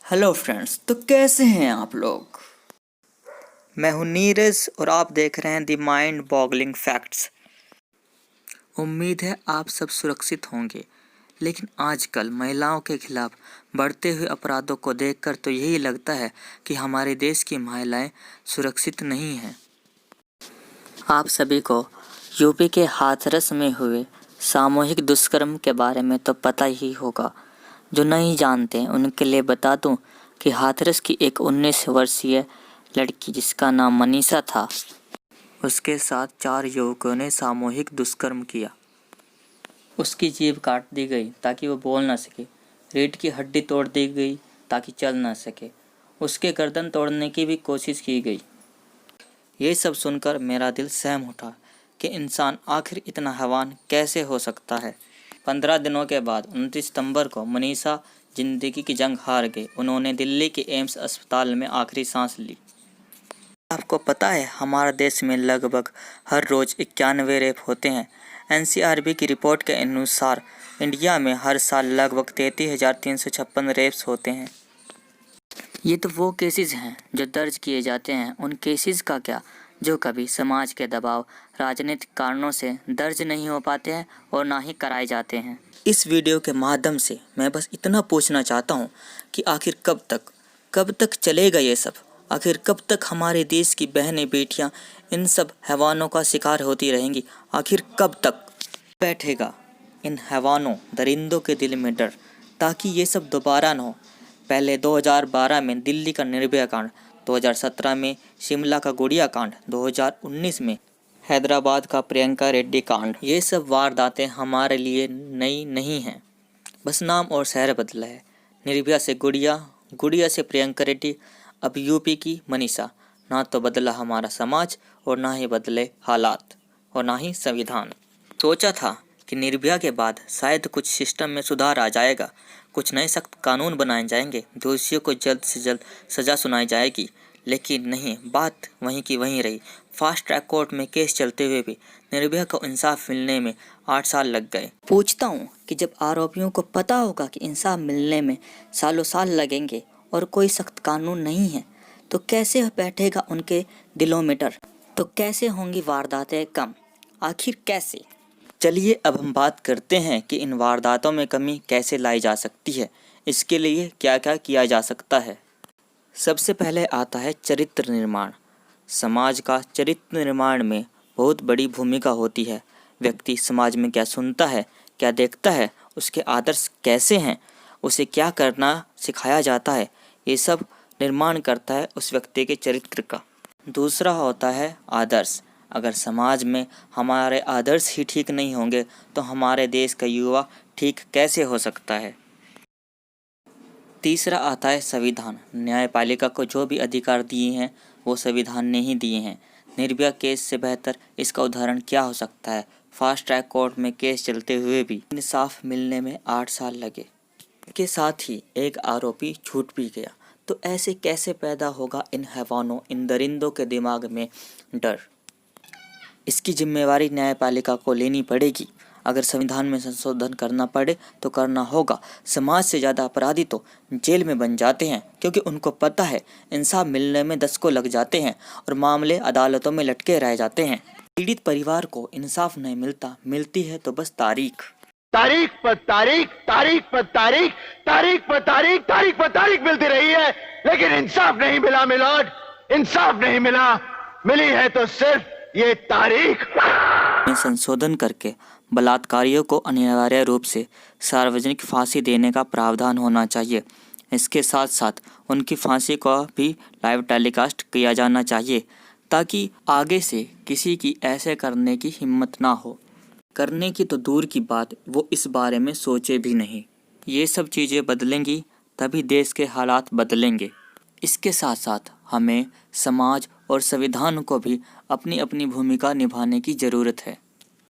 Hello friends, तो कैसे हैं आप लोग। मैं हूं नीरज और आप देख रहे हैं द माइंड बॉगलिंग फैक्ट्स। उम्मीद है आप सब सुरक्षित होंगे, लेकिन आजकल महिलाओं के खिलाफ बढ़ते हुए अपराधों को देखकर तो यही लगता है कि हमारे देश की महिलाएं सुरक्षित नहीं हैं। आप सभी को यूपी के हाथरस में हुए सामूहिक दुष्कर्म के बारे में तो पता ही होगा। जो नहीं जानते उनके लिए बता दूं कि हाथरस की एक 19 वर्षीय लड़की जिसका नाम मनीषा था, उसके साथ 4 युवकों ने सामूहिक दुष्कर्म किया। उसकी जीभ काट दी गई ताकि वो बोल ना सके, रीढ़ की हड्डी तोड़ दी गई ताकि चल ना सके, उसके गर्दन तोड़ने की भी कोशिश की गई। ये सब सुनकर मेरा दिल सहम उठा कि इंसान आखिर इतना हैवान कैसे हो सकता है। 15 दिनों के बाद 29 सितंबर को मनीषा जिंदगी की जंग हार गई। उन्होंने दिल्ली के एम्स अस्पताल में आखिरी सांस ली। आपको पता है हमारे देश में लगभग हर रोज़ 91 रेप होते हैं। एनसीआरबी की रिपोर्ट के अनुसार इंडिया में हर साल लगभग 33,356 रेप्स होते हैं। ये तो वो केसेस हैं जो दर्ज किए जाते हैं। उन केसेस का क्या जो कभी समाज के दबाव, राजनीतिक कारणों से दर्ज नहीं हो पाते हैं और ना ही कराए जाते हैं। इस वीडियो के माध्यम से मैं बस इतना पूछना चाहता हूँ कि आखिर कब तक चलेगा ये सब। आखिर कब तक हमारे देश की बहनें बेटियाँ इन सब हैवानों का शिकार होती रहेंगी। आखिर कब तक बैठेगा इन हैवानों दरिंदों के दिल में डर, ताकि ये सब दोबारा न हो। पहले 2012 में दिल्ली का निर्भया कांड, 2017 में शिमला का गुड़िया कांड, 2019 में हैदराबाद का प्रियंका रेड्डी कांड। ये सब वारदातें हमारे लिए नई नहीं हैं, बस नाम और शहर बदला है। निर्भया से गुड़िया, गुड़िया से प्रियंका रेड्डी, अब यूपी की मनीषा। ना तो बदला हमारा समाज और ना ही बदले हालात और ना ही संविधान। सोचा था कि निर्भया के बाद शायद कुछ सिस्टम में सुधार आ जाएगा, कुछ नए सख्त कानून बनाए जाएंगे, दोषियों को जल्द से जल्द सज़ा सुनाई जाएगी, लेकिन नहीं, बात वहीं की वहीं रही। फास्ट ट्रैक कोर्ट में केस चलते हुए भी निर्भया को इंसाफ मिलने में 8 साल लग गए। पूछता हूँ कि जब आरोपियों को पता होगा कि इंसाफ मिलने में सालों साल लगेंगे और कोई सख्त कानून नहीं है, तो कैसे बैठेगा उनके दिलों में डर, तो कैसे होंगी वारदातें कम, आखिर कैसे। चलिए अब हम बात करते हैं कि इन वारदातों में कमी कैसे लाई जा सकती है, इसके लिए क्या क्या किया जा सकता है। सबसे पहले आता है चरित्र निर्माण। समाज का चरित्र निर्माण में बहुत बड़ी भूमिका होती है। व्यक्ति समाज में क्या सुनता है, क्या देखता है, उसके आदर्श कैसे हैं, उसे क्या करना सिखाया जाता है, ये सब निर्माण करता है उस व्यक्ति के चरित्र का। दूसरा होता है आदर्श। अगर समाज में हमारे आदर्श ही ठीक नहीं होंगे तो हमारे देश का युवा ठीक कैसे हो सकता है। तीसरा आता है संविधान। न्यायपालिका को जो भी अधिकार दिए हैं वो संविधान ने ही दिए हैं। निर्भया केस से बेहतर इसका उदाहरण क्या हो सकता है। फास्ट ट्रैक कोर्ट में केस चलते हुए भी इंसाफ मिलने में 8 साल लगे। के साथ ही एक आरोपी छूट भी गया। तो ऐसे कैसे पैदा होगा इन हैवानों, इन दरिंदों के दिमाग में डर। इसकी जिम्मेवारी न्यायपालिका को लेनी पड़ेगी। अगर संविधान में संशोधन करना पड़े तो करना होगा। समाज से ज़्यादा अपराधी तो जेल में बन जाते हैं, क्योंकि उनको पता है इंसाफ मिलने में 10 को लग जाते हैं और मामले अदालतों में लटके रह जाते हैं। पीड़ित परिवार को इंसाफ नहीं मिलता, मिलती है तो बस तारीख पर तारीख, तारीख पर तारीख, तारीख पर तारीख, तारीख पर तारीख मिलती रही है, लेकिन इंसाफ नहीं मिला मिलोड, इंसाफ नहीं मिला। मिली है तो सिर्फ ये तारीख। में संशोधन करके बलात्कारियों को अनिवार्य रूप से सार्वजनिक फांसी देने का प्रावधान होना चाहिए। इसके साथ साथ उनकी फांसी को भी लाइव टेलीकास्ट किया जाना चाहिए, ताकि आगे से किसी की ऐसे करने की हिम्मत ना हो। करने की तो दूर की बात, वो इस बारे में सोचे भी नहीं। ये सब चीज़ें बदलेंगी तभी देश के हालात बदलेंगे। इसके साथ साथ हमें समाज और संविधान को भी अपनी अपनी भूमिका निभाने की ज़रूरत है।